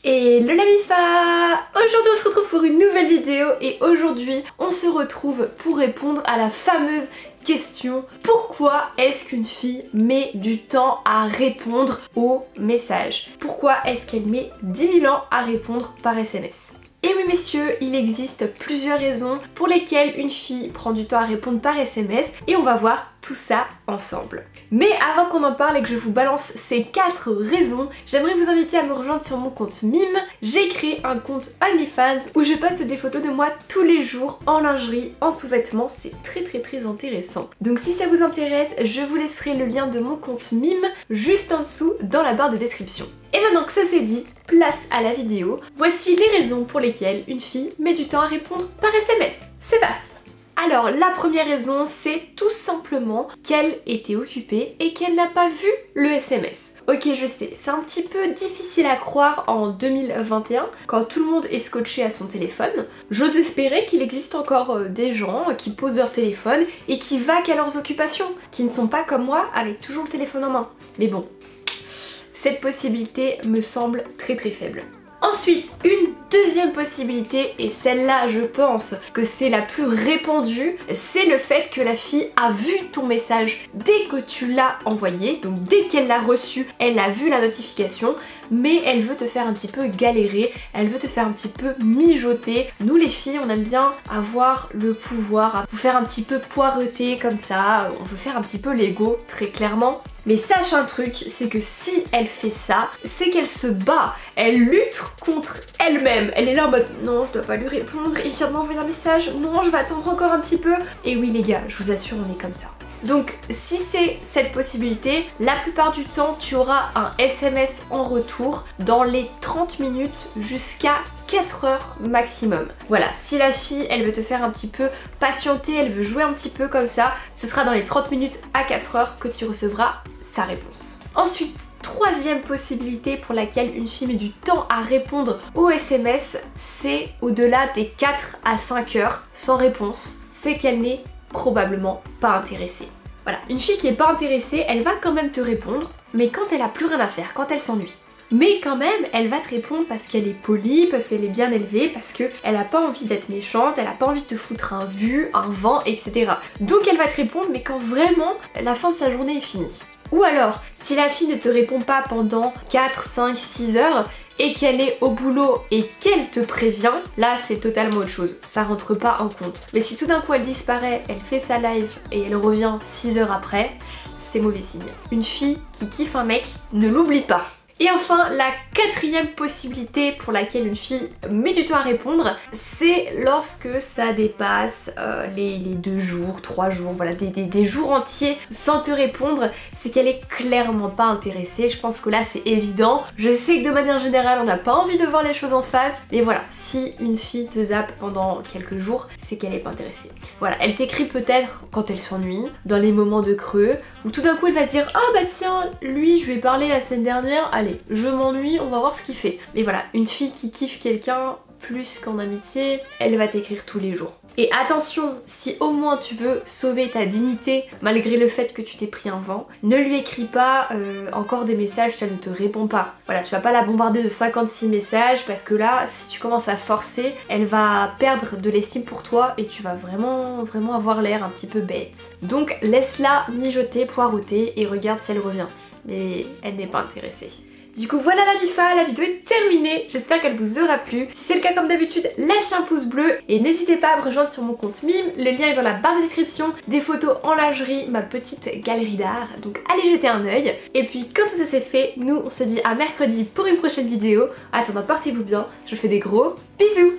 Hello la MIFA! Aujourd'hui on se retrouve pour une nouvelle vidéo et aujourd'hui on se retrouve pour répondre à la fameuse question: pourquoi est-ce qu'une fille met du temps à répondre aux messages? Pourquoi est-ce qu'elle met 10 000 ans à répondre par SMS? Et oui messieurs, il existe plusieurs raisons pour lesquelles une fille prend du temps à répondre par SMS et on va voir tout ça ensemble. Mais avant qu'on en parle et que je vous balance ces 4 raisons, j'aimerais vous inviter à me rejoindre sur mon compte Mime. J'ai créé un compte OnlyFans où je poste des photos de moi tous les jours en lingerie, en sous-vêtements, c'est très intéressant. Donc si ça vous intéresse, je vous laisserai le lien de mon compte Mime juste en dessous dans la barre de description. Et maintenant que ça c'est dit, place à la vidéo. Voici les raisons pour lesquelles une fille met du temps à répondre par SMS. C'est parti! Alors la première raison, c'est tout simplement qu'elle était occupée et qu'elle n'a pas vu le SMS. Ok, je sais, c'est un petit peu difficile à croire en 2021 quand tout le monde est scotché à son téléphone. J'ose espérer qu'il existe encore des gens qui posent leur téléphone et qui vaquent à leurs occupations, qui ne sont pas comme moi avec toujours le téléphone en main. Mais bon, cette possibilité me semble très faible. Ensuite, une deuxième possibilité, et celle-là je pense que c'est la plus répandue, c'est le fait que la fille a vu ton message dès que tu l'as envoyé, donc dès qu'elle l'a reçu, elle a vu la notification, mais elle veut te faire un petit peu galérer, elle veut te faire un petit peu mijoter. Nous les filles, on aime bien avoir le pouvoir, à vous faire un petit peu poireauter comme ça, on veut faire un petit peu l'ego, très clairement. Mais sache un truc, c'est que si elle fait ça, c'est qu'elle se bat, elle lutte contre elle-même. Elle est là en mode non, je dois pas lui répondre, il vient de m'envoyer un message, non, je vais attendre encore un petit peu. Et oui les gars, je vous assure, on est comme ça. Donc si c'est cette possibilité, la plupart du temps tu auras un SMS en retour dans les 30 minutes jusqu'à 4 heures maximum. Voilà, si la fille elle veut te faire un petit peu patienter, elle veut jouer un petit peu comme ça, ce sera dans les 30 minutes à 4 heures que tu recevras sa réponse. Ensuite, troisième possibilité pour laquelle une fille met du temps à répondre aux SMS, c'est au-delà des 4 à 5 heures sans réponse, c'est qu'elle n'est probablement pas intéressée. Voilà, une fille qui est pas intéressée, elle va quand même te répondre, mais quand elle a plus rien à faire, quand elle s'ennuie. Mais quand même, elle va te répondre parce qu'elle est polie, parce qu'elle est bien élevée, parce qu'elle a pas envie d'être méchante, elle a pas envie de te foutre un vu, un vent, etc. Donc elle va te répondre, mais quand vraiment la fin de sa journée est finie. Ou alors, si la fille ne te répond pas pendant 4, 5, 6 heures, et qu'elle est au boulot et qu'elle te prévient, là c'est totalement autre chose, ça rentre pas en compte. Mais si tout d'un coup elle disparaît, elle fait sa live et elle revient 6 heures après, c'est mauvais signe. Une fille qui kiffe un mec, ne l'oublie pas. Et enfin, la quatrième possibilité pour laquelle une fille met du temps à répondre, c'est lorsque ça dépasse les 2 jours, 3 jours, voilà, des jours entiers sans te répondre, c'est qu'elle est clairement pas intéressée. Je pense que là c'est évident. Je sais que de manière générale on n'a pas envie de voir les choses en face, mais voilà, si une fille te zappe pendant quelques jours, c'est qu'elle est pas intéressée. Voilà, elle t'écrit peut-être quand elle s'ennuie, dans les moments de creux, où tout d'un coup elle va se dire ah bah tiens, lui je lui ai parlé la semaine dernière, allez, je m'ennuie, on va voir ce qu'il fait. Mais voilà, une fille qui kiffe quelqu'un plus qu'en amitié, elle va t'écrire tous les jours. Et attention, si au moins tu veux sauver ta dignité malgré le fait que tu t'es pris un vent, ne lui écris pas encore des messages si elle ne te répond pas. Voilà, tu vas pas la bombarder de 56 messages parce que là, si tu commences à forcer, elle va perdre de l'estime pour toi et tu vas vraiment avoir l'air un petit peu bête. Donc laisse-la mijoter, poireauter et regarde si elle revient. Mais elle n'est pas intéressée. Du coup voilà la MIFA, la vidéo est terminée, j'espère qu'elle vous aura plu. Si c'est le cas comme d'habitude, lâchez un pouce bleu et n'hésitez pas à me rejoindre sur mon compte Mime, le lien est dans la barre de description, des photos en lingerie, ma petite galerie d'art, donc allez jeter un œil. Et puis quand tout ça c'est fait, nous on se dit à mercredi pour une prochaine vidéo. En attendant, portez-vous bien, je vous fais des gros bisous.